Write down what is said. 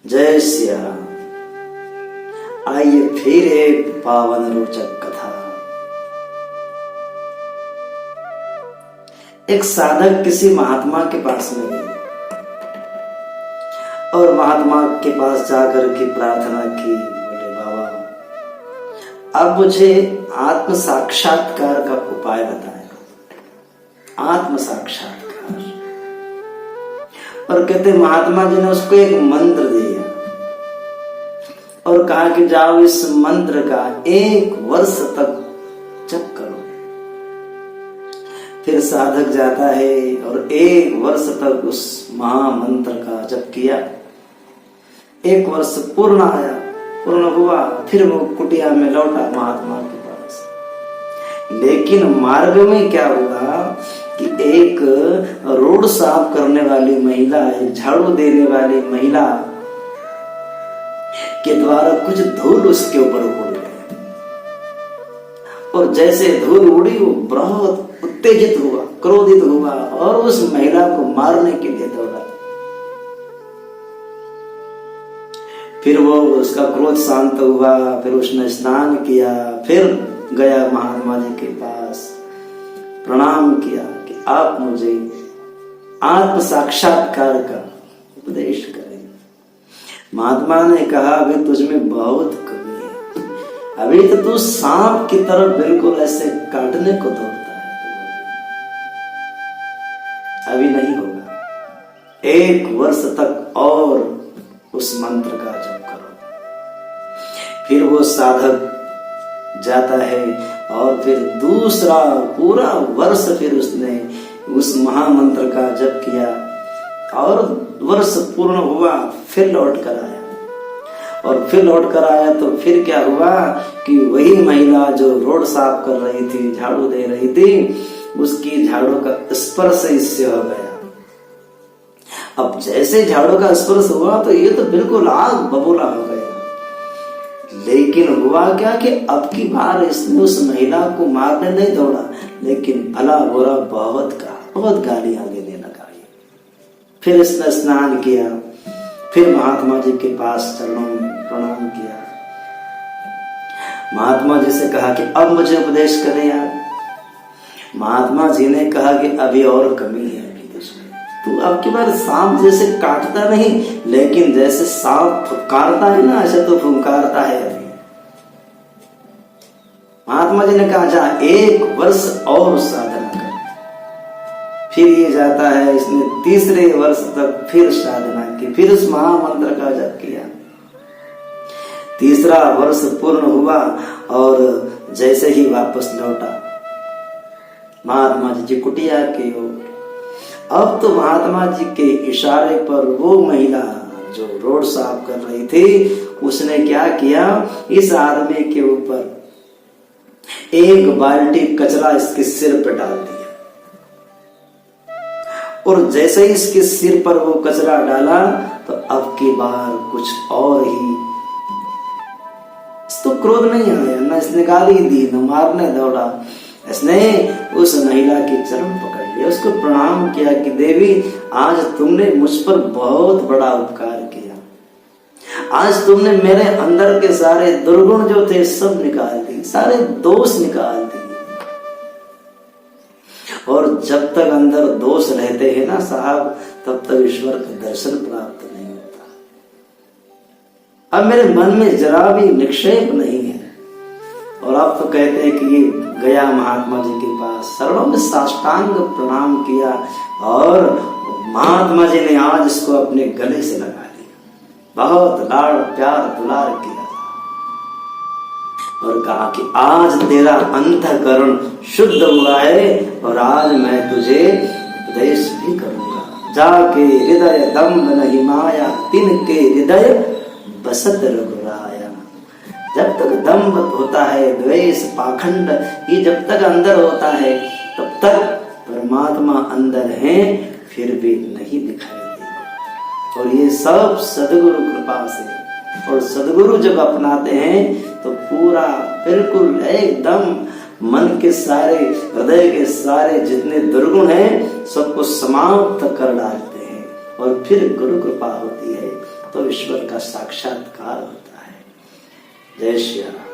जय सिया राम। आइए फिर एक पावन रोचक कथा। एक साधक किसी महात्मा के पास में गए और महात्मा के पास जाकर के प्रार्थना की, बोले बाबा अब मुझे आत्म साक्षात्कार का उपाय बताएं। आत्म साक्षात्कार। और कहते महात्मा जी ने उसको एक मंत्र दिया और कहा कि जाओ इस मंत्र का 1 वर्ष तक जप करो। फिर साधक जाता है और 1 वर्ष तक उस महामंत्र का जप किया। 1 वर्ष पूर्ण हुआ, फिर वो कुटिया में लौटा महात्मा के पास। लेकिन मार्ग में क्या हुआ कि एक रोड साफ करने वाली महिला, एक झाड़ू देने वाली महिला के द्वारा कुछ धूल उसके ऊपर उड़ गई और जैसे धूल उड़ी वो बहुत उत्तेजित हुआ, क्रोधित हुआ और उस महिला को मारने के लिए दौड़ा। फिर वो उसका क्रोध शांत हुआ, फिर उसने स्नान किया, फिर गया महात्मा जी के पास, प्रणाम किया कि आप मुझे आत्म साक्षात्कार का उपदेश करें। महात्मा ने कहा अभी तुझमें बहुत कमी है, अभी तो तू सांप की तरह बिल्कुल ऐसे काटने को दौड़ता है, अभी नहीं होगा। 1 वर्ष तक और उस मंत्र का जप करो। फिर वो साधक जाता है और फिर दूसरा पूरा वर्ष फिर उसने उस महामंत्र का जप किया और वर्ष पूर्ण हुआ। फिर लौट कर आया और फिर लौट कर आया तो फिर क्या हुआ कि वही महिला जो रोड साफ कर रही थी, झाड़ू दे रही थी, उसकी झाड़ू का स्पर्श इससे हो गया। अब जैसे झाड़ू का स्पर्श हुआ तो ये तो बिल्कुल आग बबूला हो गया। लेकिन हुआ क्या कि अब की बार इसने उस महिला को मारने नहीं दौड़ा, लेकिन भला बुरा बहुत गालियां देने लगा। फिर इसने स्नान किया, फिर महात्मा जी के पास चरणों में प्रणाम किया। महात्मा जी से कहा कि अब मुझे उपदेश करें यार। महात्मा जी ने कहा कि अभी और कमी है, तू अब की बार सांप जैसे काटता नहीं, लेकिन जैसे सांप फुंकारता है ना, ऐसे तो फुंकारता है अभी। महात्मा जी ने कहा जा 1 वर्ष और साधना कर। फिर ये जाता है, इसने 3रे वर्ष तक फिर साधना की, फिर उस महामंत्र का जप किया। 3रा वर्ष पूर्ण हुआ और जैसे ही वापस लौटा महात्मा जी की कुटिया की ओर। अब तो महात्मा जी के इशारे पर वो महिला जो रोड साफ कर रही थी, उसने क्या किया, इस आदमी के ऊपर 1 बाल्टी कचरा इसके सिर पर डाल दिया और जैसे ही इसके सिर पर वो कचरा डाला तो अब की बार कुछ और ही, इसको क्रोध नहीं आया, न इसने गाली दी, न मारने दौड़ा। इसने उस महिला की चरण पकड़ लिया, उसको प्रणाम किया कि देवी आज तुमने मुझ पर बहुत बड़ा उपकार किया। आज तुमने मेरे अंदर के सारे दुर्गुण जो थे सब निकाल दिए, सारे दोष निकाल दिए। और जब तक अंदर दोष रहते हैं ना साहब, तब तक ईश्वर का दर्शन प्राप्त नहीं होता। अब मेरे मन में जरा भी निक्षेप नहीं है। और आप तो कहते हैं कि ये गया महात्मा जी के पास, शरणों में साष्टांग प्रणाम किया और महात्मा जी ने आज इसको अपने गले से लगा लिया, बहुत लाड़ प्यार दुलार किया और कहा कि आज तेरा अंतःकरण शुद्ध हुआ है और आज मैं तुझे उपदेश भी करूंगा। जाके हृदय दम्भ नहीं माया, तिनके हृदय बसत रघुराया। जब तक दम्भ होता है, द्वेष पाखंड ये जब तक अंदर होता है, तब तक परमात्मा अंदर है फिर भी नहीं दिखाई देगा। और ये सब सदगुरु कृपा से, और सदगुरु जब अपनाते हैं तो पूरा बिल्कुल एकदम मन के सारे, हृदय के सारे जितने दुर्गुण हैं सबको समाप्त कर डालते हैं और फिर गुरु कृपा होती है। तो ईश्वर का साक्षात्कार होता है। जय श्री राम।